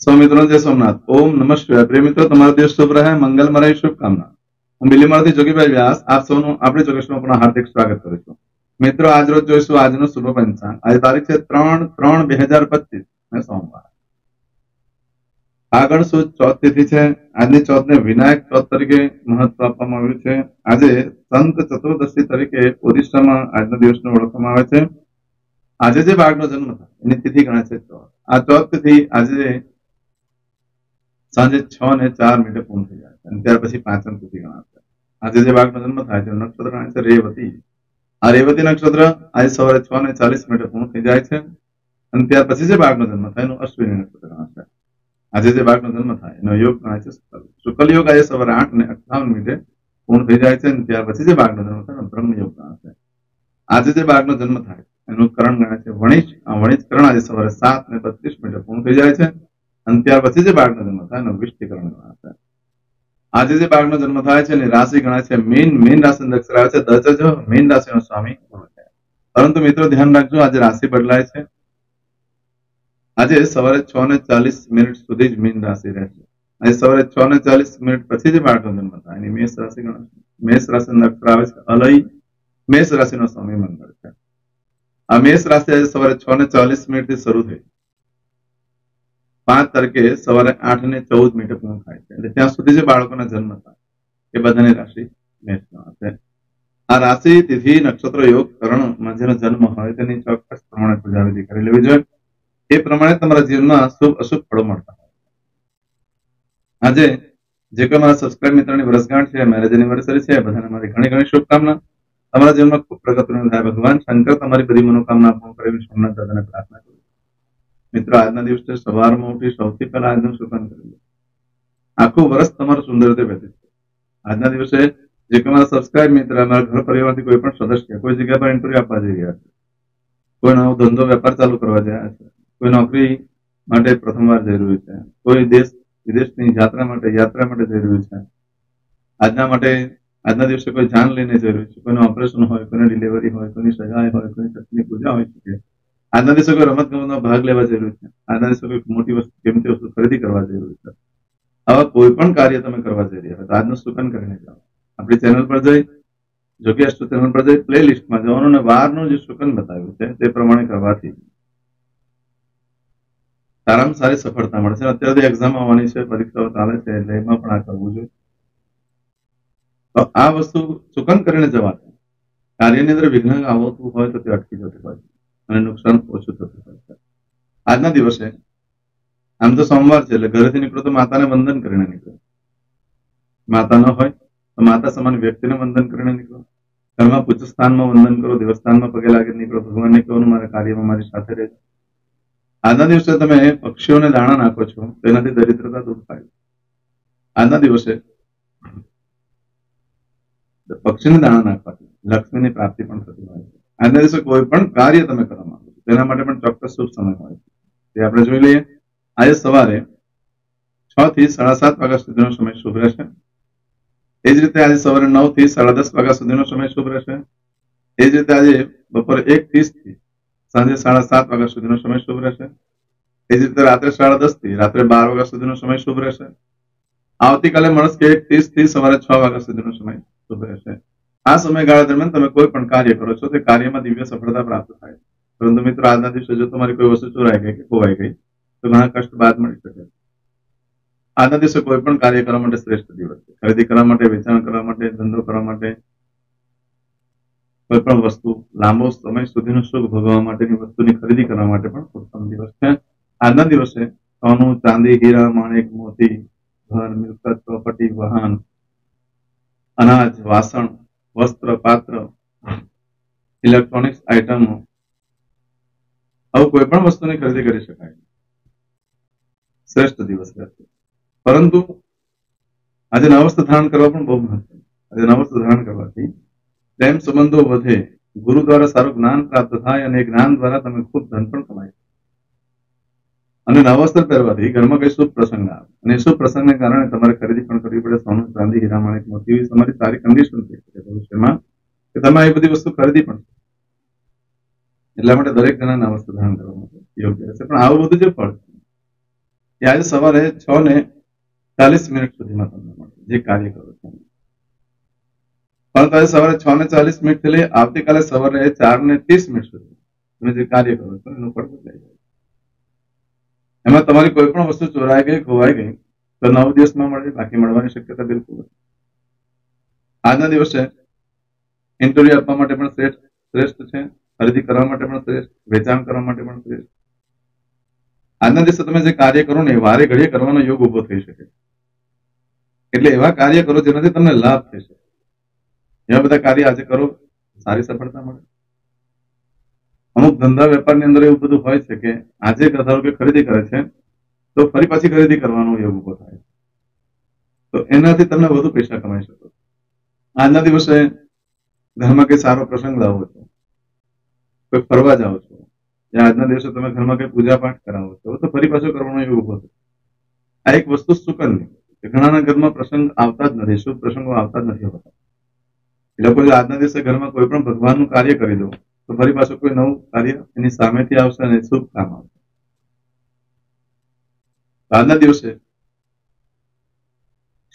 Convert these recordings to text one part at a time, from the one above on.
सौ मित्रों जय सोमनाथ। ओम नमः शिवाय। प्रिय मित्रों, તમારો દિવસ શુભ રહે, મંગલમય રહે, શુભકામના। હું બિલીમાળથી જોગીભાઈ વ્યાસ આપ સૌનું આપણી ચોકસમાં પણ હાર્દિક સ્વાગત કરું છું। મિત્રો, આજ રોજ જોઈશું આજનું શુભ પંચાંગ। આજે તારીખ છે 3/3/2025 અને સોમવાર। આગળ સુદ ચોથ તિથિ છે। આજની ચોથને વિનાયક ચોથ તરીકે મહત્વ આપવામાં આવ્યું છે। આજે સંત ચતુર્દશી તરીકે ઓડિશામાં આજના દિવસને ઓળખવામાં આવે છે। આજે જે બાળકનો જન્મ થાય એની તિથિ ગણાય છે ચોથ। આ ચોથ તિથિ આજે સાંજે 6:04 પૂર્ણ થઈ જાય છે અને ત્યાર પછી પાંચમ તિથિ ગણાશે। આજે જે બાળકનો જન્મ થાય છે નક્ષત્ર ગણાય છે રેવતી। આ રેવતી નક્ષત્ર આજે સવારે 6:40 પૂર્ણ થઈ જાય છે અને ત્યાર પછી જે બાળકનો જન્મ થાય એનું અશ્વિની નક્ષત્ર ગણાશે। આજે જે બાળકનો જન્મ થાય એનો યોગ ગણાય છે શુકલ। શુકલ યોગ આજે સવારે 8:58 પૂર્ણ થઈ જાય છે અને ત્યાર પછી જે બાળકનો જન્મ થાય એનો બ્રહ્મ યોગ ગણાશે। આજે જે બાળકનો જન્મ થાય એનું કરણ ગણાય છે વણિજ। આ વણિજ કરણ આજે સવારે 7:32 પૂર્ણ થઈ જાય છે અને ત્યાર પછી જે બાળકનો જન્મ થાય એનો વિષ્ટિકરણ ગણાશે। આજે જે બાળકનો જન્મ થાય છે એની રાશિ ગણાય છે મીન। મીન રાશિ અક્ષર આવે છે દજ। મીન રાશિનો સ્વામી ગુરુ છે। પરંતુ મિત્રો ધ્યાન રાખજો, આજે રાશિ બદલાય છે। આજે સવારે 6:40 સુધી જ મીન રાશિ રહેશે। આજે સવારે 6:40 પછી જે બાળકનો જન્મ થાય એની મેષ રાશિ ગણાશે। મેષ રાશિ અક્ષર આવે છે અલય। મેષ રાશિનો સ્વામી મંગળ છે। આ મેષ રાશિ આજે સવારે 6:40 શરૂ થઈ 5 તારીખે સવારે 8:14 પૂર્ણ થાય છે। એટલે ત્યાં સુધી જે બાળકોના જન્મ થાય એ બધાની રાશિ મેષમાં હશે। આ રાશિ તિથિ નક્ષત્ર યોગ કરણમાં જેનો જન્મ હોય તેની ચોક્કસ પ્રમાણે પૂજાવિધિ કરી લેવી જોઈએ। એ પ્રમાણે તમારા જીવનમાં શુભ અશુભ ફળો મળતા હોય। આજે જે કોઈ મારા સબસ્ક્રાઇબ મિત્રોની વર્ષગાંઠ છે, મેરેજ એનિવર્સરી છે, બધાને મારી ઘણી ઘણી શુભકામના। તમારા જીવનમાં ખૂબ પ્રગતિનું થાય। ભગવાન શંકર તમારી બધી મનોકામના પૂર્ણ કરે એવી સોમનાથ દાદાને પ્રાર્થના કરું। મિત્રો, આજના દિવસે સવારમાં ઉઠી સૌથી પહેલા આજનું શુકન કરી લો। આખું વર્ષ તમારું સુંદર રીતે વ્યતીત છે। આજના દિવસે જે કોઈ મારા સબસ્ક્રાઇબ મિત્ર, મારા ઘર પરિવારથી કોઈ પણ સદસ્ય કોઈ જગ્યા પર ઇન્ટરવ્યુ આપવા જઈ રહ્યા છે, કોઈ નવો ધંધો વેપાર ચાલુ કરવા જયા છે, કોઈ નોકરી માટે પ્રથમવાર જઈ રહ્યું છે, કોઈ દેશ વિદેશની યાત્રા માટે જઈ રહ્યું છે, આજના દિવસે કોઈ જાન લઈને જઈ રહ્યું છે, કોઈનું ઓપરેશન હોય, કોઈને ડિલિવરી હોય, કોઈની સગાઈ હોય, કોઈની શક્તિની પૂજા હોય શકે। આજના દિવસે કોઈ રમત ગમતમાં ભાગ લેવા જઈ રહ્યું છે, આજના દિવસે કોઈ મોટી વસ્તુ કિંમતી વસ્તુ ખરીદી કરવા જઈ રહ્યું છે। આવા કોઈ પણ કાર્ય તમે કરવા જઈ રહ્યા હોય તો આજનું શુકન કરીને જાઓ। આપણી ચેનલ પર જઈ જોગી અષ્ટ ચેનલ પર જઈ પ્લે લિસ્ટમાં જવાનું અને વારનું જે શુકન બતાવ્યું છે તે પ્રમાણે કરવાથી સારામાં સારી સફળતા મળશે। અત્યારે એક્ઝામ આવવાની છે, પરીક્ષાઓ ચાલે છે, એટલે એમાં પણ આ કરવું જોઈએ। તો આ વસ્તુ શુકન કરીને જવાથી કાર્યની અંદર વિઘ્ન આવતું હોય તો તે અટકી જતું હોય છે અને નુકસાન ઓછું થતું હોય છે। આજના દિવસે આમ તો સોમવાર છે એટલે ઘરેથી નીકળો તો માતાને વંદન કરીને નીકળો। માતા ન હોય તો માતા સમાન વ્યક્તિને વંદન કરીને નીકળો। ઘરમાં પૂજ્ય સ્થાનમાં વંદન કરો, દેવસ્થાનમાં પગે લાગી નીકળો। ભગવાનને કહેવાનું મારા કાર્યમાં મારી સાથે રહેજો। આજના દિવસે તમે પક્ષીઓને દાણા નાખો છો તો એનાથી દરિદ્રતા દૂર થાય। આજના દિવસે પક્ષીને દાણા નાખવાથી લક્ષ્મીની પ્રાપ્તિ પણ થતી હોય છે। આજના દિવસે કોઈ પણ કાર્ય તમે કરવા માંગો છો તેના માટે પણ ચોક્કસ શુભ સમય હોય છે, તે આપણે જોઈ લઈએ। આજે સવારે 6 થી 7:30 સુધીનો સમય શુભ રહેશે। એ જ રીતે આજે સવારે 9 થી 10:30 સુધીનો સમય શુભ રહેશે। એ જ રીતે આજે બપોરે 1:30 થી સાંજે 7:30 સુધીનો સમય શુભ રહેશે। એ જ રીતે રાત્રે 10:30 થી રાત્રે 12 સુધીનો સમય શુભ રહેશે। આવતીકાલે મળશે 1:30 થી સવારે 6 સુધીનો સમય શુભ રહેશે। આ સમયગાળા દરમિયાન તમે કોઈ પણ કાર્ય કરો છો તે કાર્યમાં દિવ્ય સફળતા પ્રાપ્ત થાય। પરંતુ મિત્રો, આજના દિવસે જો તમારી કોઈ વસ્તુ ચોરાઈ ગઈ કે ખોવાઈ ગઈ તો ઘણા કષ્ટ બાદ મળી શકે છે। આજના દિવસે કોઈ પણ કાર્ય કરવા માટે શ્રેષ્ઠ દિવસ છે। ખરીદી કરવા માટે, વેચાણ કરવા માટે, ધંધો કરવા માટે, કોઈ પણ વસ્તુ લાંબો સમય સુધીનો સુખ ભોગવવા માટેની વસ્તુની ખરીદી કરવા માટે પણ ઉત્તમ દિવસ છે। આજના દિવસે સોનું, ચાંદી, હીરા, માણેક, મોતી, ઘર, મિલકત, પ્રોપર્ટી, વાહન, અનાજ, વાસણ, વસ્ત્ર, પાત્ર, ઇલેક્ટ્રોનિક્સ આઇટમો, આવું કોઈ પણ વસ્તુની ખરીદી કરી શકાય। શ્રેષ્ઠ દિવસ રહેશે। પરંતુ આજે નવસ્ત્ર ધારણ કરવા પણ બહુ મહત્વ। આજે નવસ્ત્ર ધારણ કરવાથી પ્રેમ સંબંધો વધે, ગુરુ દ્વારા સારું જ્ઞાન પ્રાપ્ત થાય અને જ્ઞાન દ્વારા તમે ખૂબ ધન પણ કમાઈ શકો। અને નવસ્ત્ર પહેરવાથી ઘરમાં કઈ શુભ પ્રસંગ આવે અને શુભ પ્રસંગને કારણે તમારે ખરીદી પણ કરવી પડે। સોનું, ચાંદી, હીરા, માણેક, મોતી એવી તમારી સારી કન્ડિશન થઈ શકે ભવિષ્યમાં કે તમે એ બધી વસ્તુ ખરીદી પણ શકો। એટલા માટે દરેક જણા નવસ્ત્ર ધારણ કરવા માટે યોગ્ય રહેશે। પણ આવું બધું જે ફળ એ આજે સવારે 6:40 સુધીમાં તમને મળશે જે કાર્ય કરો છો. પરંતુ આજે સવારે 6:40 થી લઈ આવતીકાલે સવારે 4:30 સુધી તમે જે કાર્ય કરો છો એનું ફળ બદલાઈ જાય. એમાં તમારી કોઈ પણ વસ્તુ ચોરાઈ ગઈ, ખોવાઈ ગઈ તો 9 દિવસમાં મળે, બાકી મળવાની શક્યતા બિલકુલ નથી. આજના દિવસે ઇન્ટરવ્યુ આપવા માટે પણ શ્રેષ્ઠ છે, ખરીદી કરવા માટે પણ શ્રેષ્ઠ, વેચાણ કરવા માટે પણ શ્રેષ્ઠ. આજના દિવસે તમે જે કાર્ય કરો ને એ વારે ઘડીએ કરવાનો યોગ ઉભો થઈ શકે. એટલે એવા કાર્ય કરો જેનાથી તમને લાભ થઈ શકે. એવા બધા કાર્ય આજે કરો, સારી સફળતા મળે. અમુક ધંધા વેપારની અંદર એવું બધું હોય છે કે આજે ધારો કે ખરીદી કરે છે તો ફરી પાછી ખરીદી કરવાનો યોગ ઉભો થાય, તો એનાથી તમને વધુ પૈસા કમાઈ શકો. આજના દિવસે ઘરમાં કઈ સારો પ્રસંગ લાવો છો, કોઈ ફરવા જાઓ છો, આજના દિવસે તમે ઘરમાં કઈ પૂજા પાઠ કરાવો છો તો ફરી પાછો કરવાનો યોગ ઉભો થાય. આ એક વસ્તુ સુકનની, ઘણાના ઘરમાં પ્રસંગ આવતા જ નથી, શુભ પ્રસંગો આવતા જ નથી હોતા. એ લોકો આજના દિવસે ઘરમાં કોઈ પણ ભગવાનનું કાર્ય કરી દો તો ફરી પાછું કોઈ નવું કાર્ય એની સામેથી આવશે અને શુભ કામ આવશે. આજના દિવસે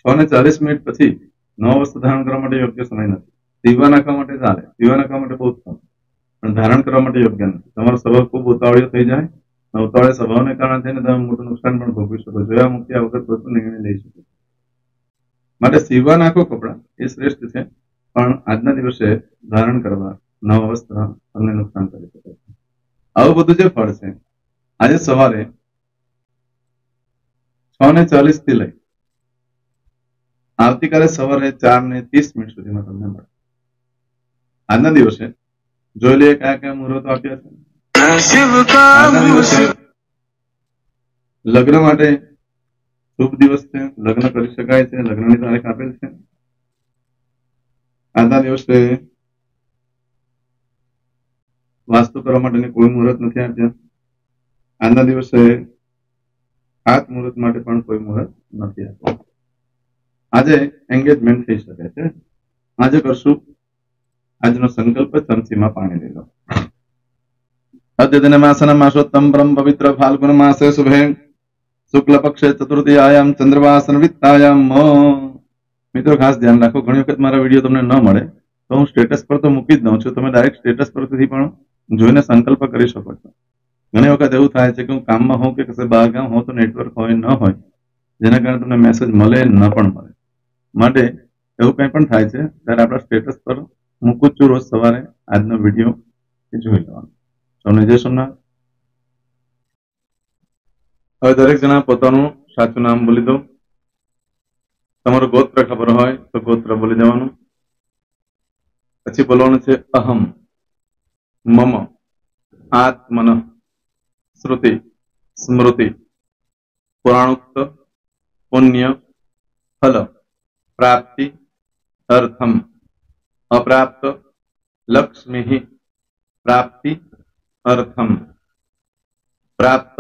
6:40 પછી નવા વસ્તુ ધારણ કરવા માટે યોગ્ય સમય નથી. સીવવા નાખવા માટે ચાલે, સીવવા નાખવા માટે બહુ સારું, પણ ધારણ કરવા માટે યોગ્ય નથી. તમારો સ્વભાવ ખૂબ ઉતાવળિયો થઈ જાય, ઉતાવળે સ્વભાવને કારણે થઈને તમે મોટું નુકસાન પણ ભોગવી શકો, જોયા મૂક્યા વગર કોઈ પણ નિર્ણય લઈ શકો. માટે સીવવા નાખો કપડા એ શ્રેષ્ઠ છે, પણ આજના દિવસે ધારણ કરવા નવા વસ્ત્ર તમને નુકસાન કરી શકે છે. આવું બધું જે ફળ છે આજે સવારે 6:40 થી લઈ આવતીકાલે સવારે 4:30 સુધીમાં તમને મળે. આજના દિવસે જોઈ લઈએ કયા કયા મુહૂર્તો આપ્યા છે. આજના દિવસે લગ્ન માટે શુભ દિવસ છે, લગ્ન કરી શકાય છે, લગ્નની તારીખ આપેલ છે. આજના દિવસે વાસ્તુ કરવા માટેની કોઈ મુહૂર્ત નથી આપ્યા. આજના દિવસે 7 મુહૂર્ત માટે પણ કોઈ મુહૂર્ત નથી આપ્યા. આજે એન્ગેજમેન્ટ થઈ શકે છે. આજે કરશું આજનો સંકલ્પ, ચમચીમાં પાણી લઈ લો. અદ્યતન માસન માસોત્તમ પરમ પવિત્ર ફાલ્ગુન માસે શુભે શુક્લ પક્ષે ચતુર્થીયામ ચંદ્રવાસન વિત્તાયામ. મિત્રો ખાસ ધ્યાન રાખો, ઘણી વખત મારા વિડીયો તમને ન મળે તો હું સ્ટેટસ પર તો મૂકી જ દઉં છું, તમે ડાયરેક્ટ સ્ટેટસ પરથી પણ જોઈને સંકલ્પ કરી શકો છો. ઘણી વખત એવું થાય છે કે હું કામમાં હોઉં કે કશે બહારગામ હોઉં તો નેટવર્ક હોય ન હોય, જેના કારણે તમને મેસેજ મળે ન પણ મળે. માટે એવું કંઈ પણ થાય છે ત્યારે આપણા સ્ટેટસ પર મૂકું છું રોજ સવારે આજનો વિડીયો જોઈ લેવાનો. સૌને જય સોમનાથ. હવે દરેક જણા પોતાનું સાચું નામ બોલી દો. તમારું ગોત્ર ખબર હોય તો ગોત્ર બોલી દેવાનું. પછી બોલવાનું છે અહમ, મમ, આત્મન, શ્રુતિ, સ્મૃતિ, પુરાણોક્ત, પુણ્ય, ફલ, પ્રાપ્તિ, અર્થમ, અપ્રાપ્ત, લક્ષ્મી, પ્રાપ્તિ, અર્થમ, પ્રાપ્ત,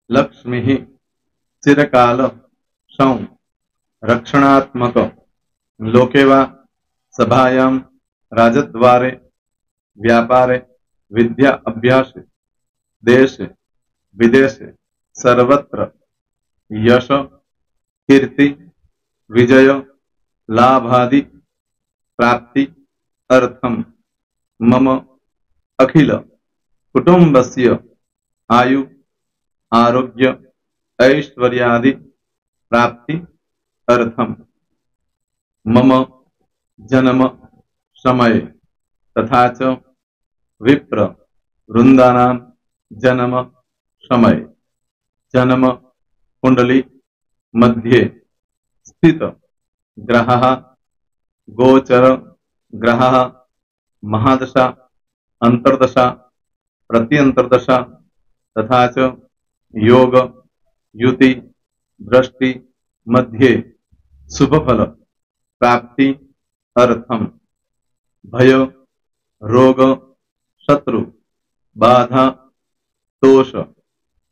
લક્ષ્મી, ચિરકાલ, સૌ, રક્ષણાત્મક, લોકેવા, સભાયામ, રાજદ્વારે, વ્યાપારે, વિદ્યા અભ્યાસે, દેશે, વિદેશે, સર્વત્ર, યશ, કીર્તિ, વિજય, લાભાદિ, પ્રાપ્તિ, અર્થમ, મમ, અખિલ, કુટુંબસ્ય, આયુ, આરોગ્ય, ऐश्वर्यादि, प्राप्ति, अर्थम, मम, जन्म, समय, तथा च विप्र, वृंदानां, जन्म, समय, जन्म, कुंडली, मध्ये, स्थित, ग्रहः, गोचर, ग्रहः, महादशा, अंतर्दशा, प्रत्यंतर्दशा, तथा च योग, युति, दृष्टि, मध्ये, शुभ फल, प्राप्ति, अर्थम, भय, रोग, शत्रु, बाधा, दोष,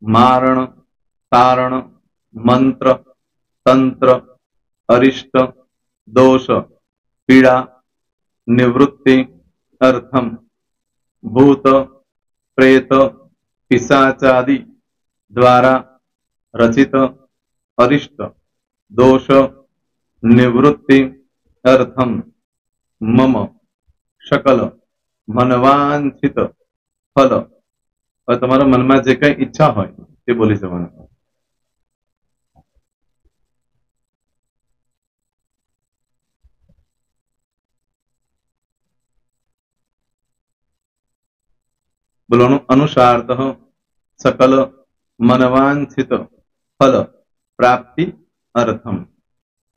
मारण, तारण, मंत्र, तंत्र, अरिष्ट, दोष, पीड़ा, निवृत्ति, अर्थम, भूत, प्रेत, पिशाचादि द्वारा रचित अरिष्ट दोष निवृत्ति अर्थम मम सकल मनवांछित फल। और तमारा मन में जे कई इच्छा हो ते बोली जवानुं। बोलवानुं अनुसारतः सकल मनवांछित फल प्राप्ति अर्थम।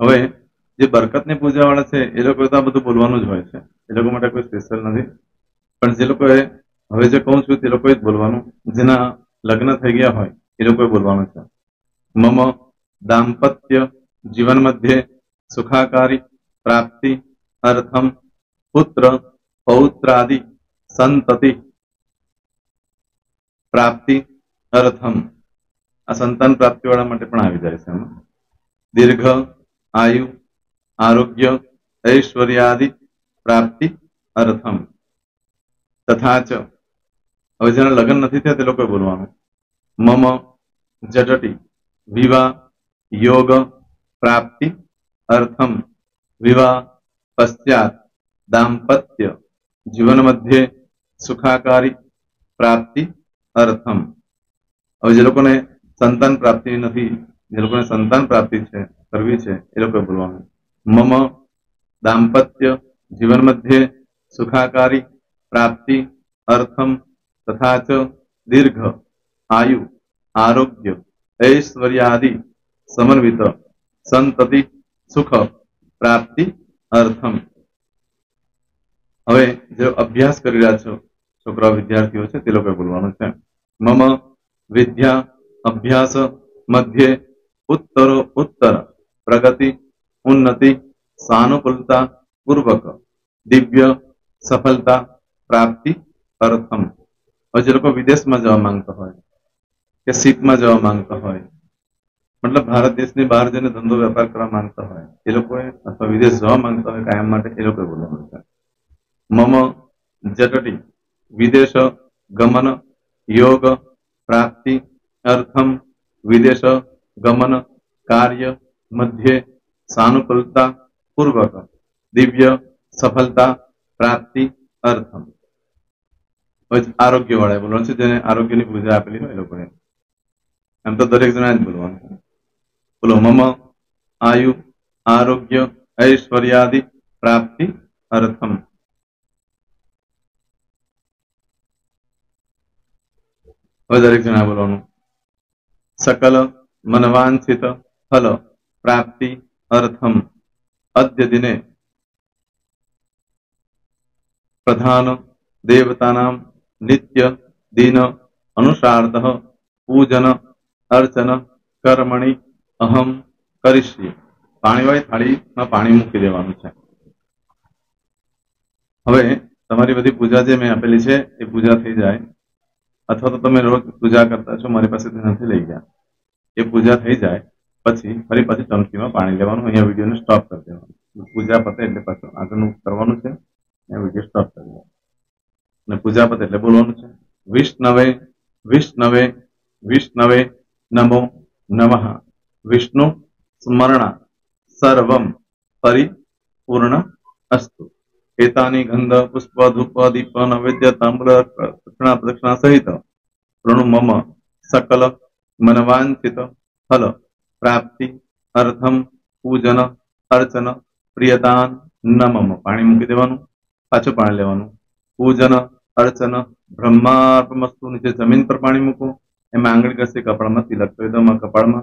हवे जे बरकत ने पूजा वाला छे ए लोको तो बधुं बोलवानुं ज होय छे, ए लोको माटे कोई स्पेशल नथी। पण जे लोकोए हवे जे कहूं छुं ते लोकोए ज बोलवानुं, जेना लग्न थई गया होय ए लोकोए बोलवानुं छे। मम दाम्पत्य जीवन मध्ये सुखाकारी प्राप्ति अर्थम पुत्र पौत्रादि संतति प्राप्ति अर्थम। आ संतान प्राप्ति वाला माटे पण आवी जाय छे। दीर्घ आयु आरोग्य ऐश्वर्यादि प्राप्ति अर्थम तथा च। हवे जेना लग्न नथी थया ते लोकोए बोलवानुं मम जटटी विवाह योग प्राप्ति अर्थम विवाह पश्चात दाम्पत्य जीवन मध्ये सुखाकारी प्राप्ति अर्थम। हवे जे लोकोने संतान प्राप्ति नथी, जे लोकोने संतान प्राप्ति छे करवी छे ए लोकोए बोलवानुं मम दाम्पत्य जीवन मध्ये सुखाकारी प्राप्ति अर्थम तथा च दीर्घ आयु आरोग्य ऐश्वर्यादि समन्वित संतति सुख प्राप्ति अर्थम। हवे जो अभ्यास करी रह्या छो छोकरा विद्यार्थीओ छे ते लोकोए बोलवानुं छे मम विद्या अभ्यास मध्ये उत्तरो उत्तर प्रगति उन्नति सानुकूलता पूर्वक दिव्य सफलता प्राप्ति अर्थम। और जे लोको विदेश में जवा मांगता होय के सीप में जवा मांगता होय, मतलब भारत देश ने बहार जईने धंधो व्यापार करवा मांगता होय ए लोकोए अथवा विदेश जवा मांगता होय कायम माटे ए लोकोए बोलवानुं छे मम जटटी विदेश गमन योग प्राप्ति अर्थम विदेश गमन कार्य मध्ये सानुकूलता पूर्वक दिव्य सफलता प्राप्ति अर्थम। आरोग्य वाળા બોલવાનું છે જેને આરોગ્યની પૂજા આપેલી હોય એ લોકોએ એમ તો દરેક જણા જ બોલવાનું। બોલો મમ આયુ આરોગ્ય ऐश्वर्यादि प्राप्ति अर्थम। दरेक जना बोलवानुं सकल मनवांछित फल प्राप्ति अर्थम अद्य दिने प्रधान देवतानां नित्य दिन अनुसारतः पूजन अर्चन कर्मणि अहम करिष्ये। पाणीवाળી थाळीमां पाणी मूकी देवानुं छे। हवे तमारी बधी पूजा जे मैं आपेली छे ए पूजा थई जाय अथवा तो तमे रोज पूजा करता छो मारी पासेथी नथी लई गया ए पूजा थई जाय पछी फरी पाछी चमकीमां पाणी लेवानुं। अहींया विडियोने स्टॉप कर देवानुं। पूजा पते एटले पाछो આગળનું કરવાનું છે એ વિડિયો સ્ટોપ કરી દેવાનો અને પૂજા પતે એટલે બોલવાનું છે વિષ્ણવે વિષ્ણવે વિષ્ણવે નમો નમઃ વિષ્ણુ સ્મરણ सर्वं परिपूर्ण अस्तु। एतानि गंध पुष्प धूप दीप नैवेद्य ताम्बूल दक्षिणा प्रदक्षिणा सहित प्रणु मम सकल मनवांछित फल प्राप्ति अर्थम पूजन अर्चन प्रियदान न मम। पाणी मूकी देवानुं पाछुं पाणी लेवानुं। पूजन अर्चन ब्रह्मार्पणमस्तु। नीचे जमीन पर पाणी मूको एमां आंगળી घसी कपाळमां तिलक કરી દો। कपाळमां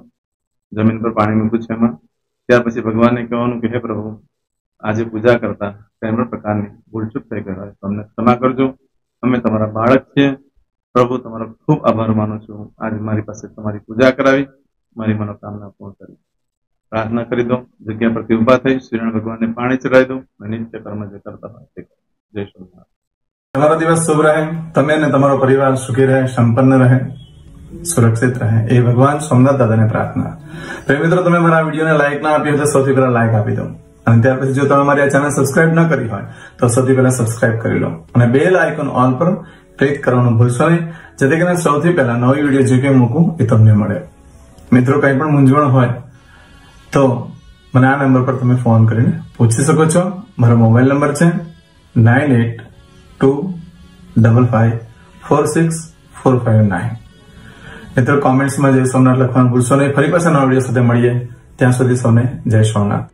जमीन पर पाणी मूक्युं छे एमां त्यार पछी भगवान ने कहेवानुं कि हे प्रभु आज पूजा करता कई पण प्रकारनी भूलचूक थई गई होय तो अमने क्षमा करजो। अमे तमारा बाळक छे प्रभु तमारो खूब आभार मानु छुं। आज मारी पासे तमारी पूजा करावी मारी मनोकामना पूर्ण करी। प्रार्थना करी दो। जग्या परथी उभा थई श्रीनारायण भगवान ने पाणी चढ़ावी दो। नित्य कर्म जे करता होय ते जय सोमनाथ। તમારો દિવસ શુભ રહે। તમે અને તમારો પરિવાર સુખી રહે, સંપન્ન રહે, सुरक्षित रहे ए भगवान सोमनाथ दादा ने प्रार्थना। तो मित्रों તમે મારા વિડિયોને લાઈક ના આપી હોય તો સૌથી પહેલા લાઈક આપી દો અને ત્યાર પછી જો તમે મારી આ ચેનલ સબસ્ક્રાઇબ ન કરી હોય તો સૌથી પહેલા સબસ્ક્રાઇબ કરી લો અને બેલ આઇકોન ઓલ પર ક્લિક કરવાનું ભૂલશો નહીં જેથી કરીને સૌથી પહેલા નવી વિડિયો જે કે મૂકું એ તમને મળે। મિત્રો કંઈ પણ મૂંઝવણ હોય તો મને આ નંબર પર તમે ફોન કરીને પૂછી શકો છો. મારો મોબાઈલ નંબર છે 9825546459. મિત્રો કોમેન્ટ્સમાં જય સોમનાથ લખવાનું ભૂલશો નહીં. ફરી પાછા નવા વિડીયો સાથે મળીએ. ત્યાં સુધી સૌને જય સોમનાથ.